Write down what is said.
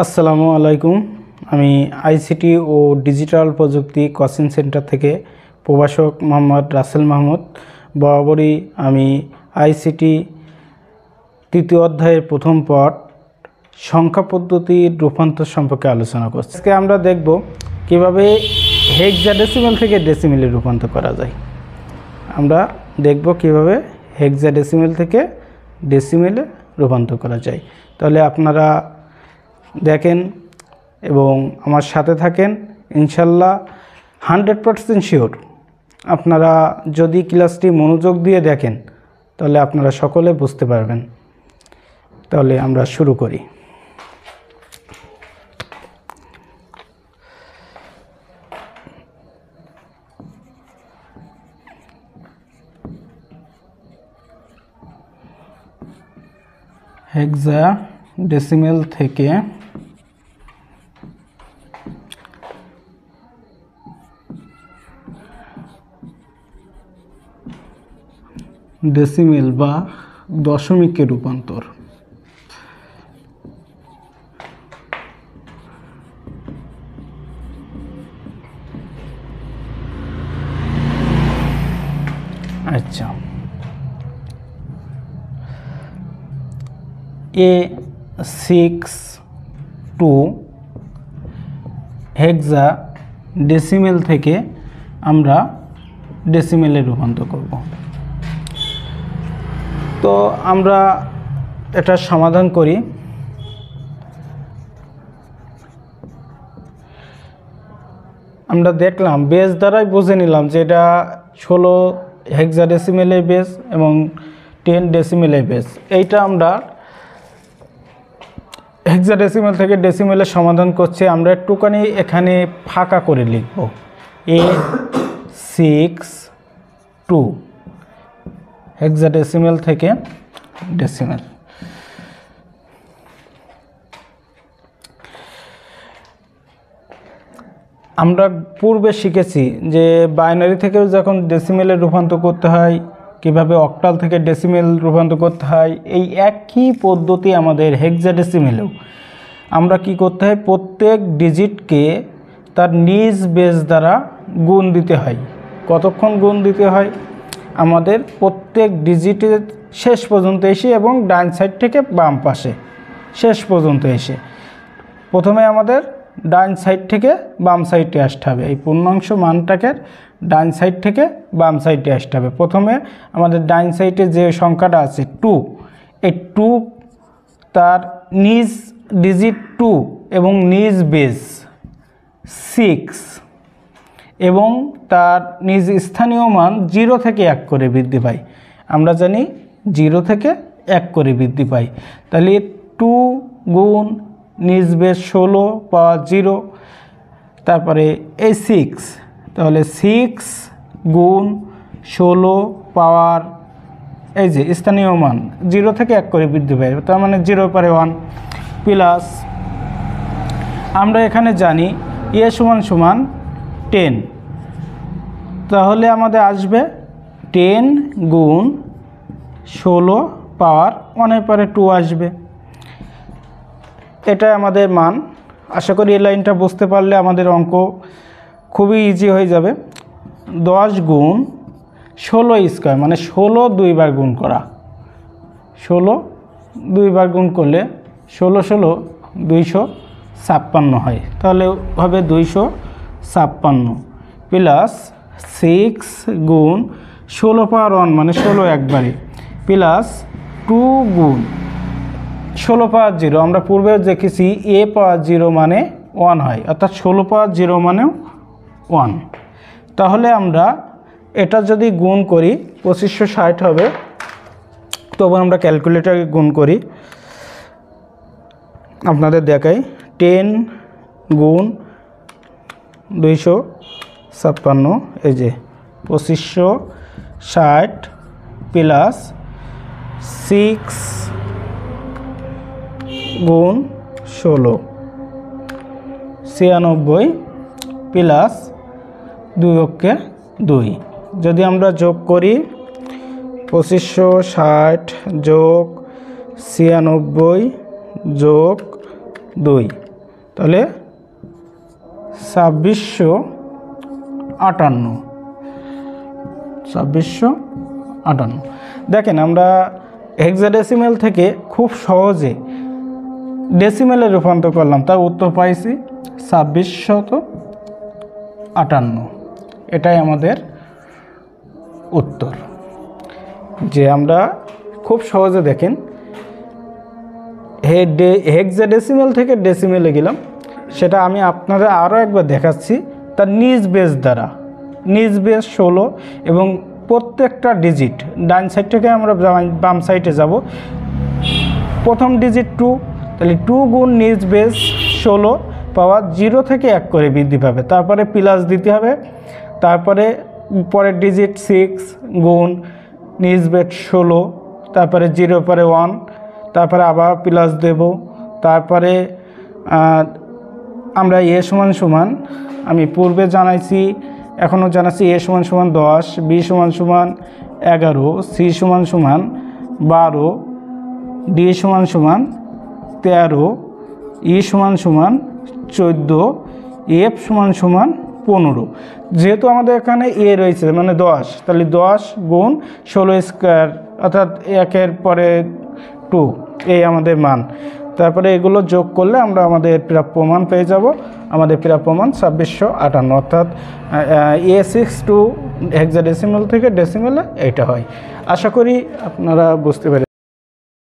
আসসালামু আলাইকুম। আমি আইসিটি ও ডিজিটাল প্রযুক্তি কোচিং সেন্টার থেকে প্রভাষক মোহাম্মদ রাসেল মাহমুদ। বরাবরই আমি আইসিটি তৃতীয় অধ্যায়ের প্রথম পাঠ সংখ্যা পদ্ধতির রূপান্তর সম্পর্কে আলোচনা করছি। আজকে আমরা দেখব কিভাবে হেক্সাডেসিমেল থেকে ডেসিমেলে রূপান্তর করা যায়। আমরা দেখব কিভাবে হেক্সাডেসিমেল থেকে ডেসিমেলে রূপান্তর করা যায়। তাহলে আপনারা দেখেন এবং আমার সাথে থাকেন, ইনশাল্লাহ 100% শিওর আপনারা যদি ক্লাসটি মনোযোগ দিয়ে দেখেন তাহলে আপনারা সকলে বুঝতে পারবেন। তাহলে আমরা শুরু করি। হেক্সাডেসিমেল থেকে ডেসিমেল বা দশমিকে রূপান্তর। আচ্ছা, A62 হেক্সাডেসিমেল থেকে আমরা ডেসিমেলে রূপান্তর করব। তো আমরা এটা সমাধান করি। আমরা দেখলাম বেস দ্বারাই বুঝে নিলাম যে এটা 16 হেক্সাডেসিমেলে বেস এবং 10 ডেসিমেলে বেস। এইটা আমরা হেক্সাডেসিমেল থেকে ডেসিমেলে সমাধান করছি। আমরা একটুখানি এখানে ফাঁকা করে লিখব A62 হেক্সাডেসিমেল থেকে ডেসিমেল। আমরা পূর্বে শিখেছি যে বাইনারি থেকে যখন ডেসিমেলে রূপান্তর করতে হয়, কিভাবে অক্টাল থেকে ডেসিমেল রূপান্তর করতে হয়, এই একই পদ্ধতি আমাদের হেক্সাডেসিমেলেও। আমরা কি করতে হয়, প্রত্যেক ডিজিটকে তার নিজ বেস দ্বারা গুণ দিতে হয়। কতক্ষণ গুণ দিতে হয়? আমাদের প্রত্যেক ডিজিটের শেষ পর্যন্ত এসে এবং ডান সাইড থেকে বাম পাশে শেষ পর্যন্ত এসে প্রথমে আমাদের ডান সাইড থেকে বাম সাইডে আসতে হবে। এই পূর্ণাংশ মানটাকে ডান সাইড থেকে বাম সাইডে আসতে হবে। প্রথমে আমাদের ডান সাইডে যে সংখ্যাটা আছে 2, এই 2 তার নিজ ডিজিট 2 এবং নিজ বেস 6 এবং তার নিজ স্থানীয় মান 0 থেকে 1 করে বৃদ্ধি পায়। আমরা জানি 0 থেকে 1 করে বৃদ্ধি পায়। তাহলে 2 গুণ নিজ বেস 16 পাওয়ার 0, তারপরে এই 6, তাহলে 6 গুণ 16 পাওয়ার এই যে স্থানীয় মান 0 থেকে 1 করে বৃদ্ধি পায়, তার মানে 0 পরে 1 প্লাস আমরা এখানে জানি এ সমান 10, তাহলে আমাদের আসবে 10 গুণ 16 পাওয়ার 1 পরে 2 আসবে। এটা আমাদের মান। আশা করি এই লাইনটা বুঝতে পারলে আমাদের অঙ্ক খুবই ইজি হয়ে যাবে। 10 গুণ 16 স্কয়ার মানে 16 দুইবার গুণ করা। 16 দুইবার গুণ করলে 16 16 256 হয়, তাহলে হবে 256 প্লাস 6 গুণ 16 পাওয়ার 1 মানে 16 একবারে প্লাস 2 গুণ 16 পাওয়ার 0। আমরা পূর্বে দেখেছি a পাওয়ার 0 মানে 1 হয়, অর্থাৎ 16 পাওয়ার 0 মানেও 1। তাহলে আমরা এটা যদি গুণ করি 2560 হবে। তখন আমরা ক্যালকুলেটরে গুণ করি, আপনাদের দেখাই। 10 গুণ 256, এই যে 2560 প্লাস 6 গুণ 16 96 প্লাস 2 অক্ষে 2। যদি আমরা যোগ করি 2560 যোগ 96 যোগ 2 তাহলে 2658। দেখেন আমরা হেক্সাডেসিমেল থেকে খুব সহজে ডেসিমেলে রূপান্তর করলাম, তার উত্তর পাইছি 2658। এটাই আমাদের উত্তর। যে আমরা খুব সহজে দেখেন হেক্সাডেসিমেল থেকে ডেসিমেলে গেলাম, সেটা আমি আপনাদের আরও একবার দেখাচ্ছি তার নিজ বেস দ্বারা। নিজ বেস 16 এবং প্রত্যেকটা ডিজিট ডান সাইড থেকে আমরা বাম সাইডে যাব। প্রথম ডিজিট 2, তাহলে 2 গুণ নিজ বেস 16 পাওয়া 0 থেকে 1 করে বৃদ্ধি পাবে, তারপরে প্লাস দিতে হবে। তারপরে পরের ডিজিট 6 গুণ নিজ বেস 16, তারপরে 0 পরে 1, তারপরে আবার প্লাস দেব। তারপরে আমরা এ সমান সমান আমি পূর্বে জানাইছি, এখনও জানাচ্ছি, এ সমান সমান 10, বি সমান সমান 11, সি সমান সমান 12, ডি সমান সমান 13, ই সমান সমান 14, এফ সমান সমান 15। যেহেতু আমাদের এখানে এ রয়েছে মানে 10, তাহলে 10 গুণ 16 স্কোয়ার অর্থাৎ 1-এর পরে 2, এই আমাদের মান। তারপরে এগুলো যোগ করলে আমরা আমাদের প্রাপ্য মান পেয়ে যাব। আমাদের প্রাপ্য মান 2658, অর্থাৎ A6 টু হেক্সাডেসিমেল থেকে ডেসিমেলে এটা হয়। আশা করি আপনারা বুঝতে পেরেছেন।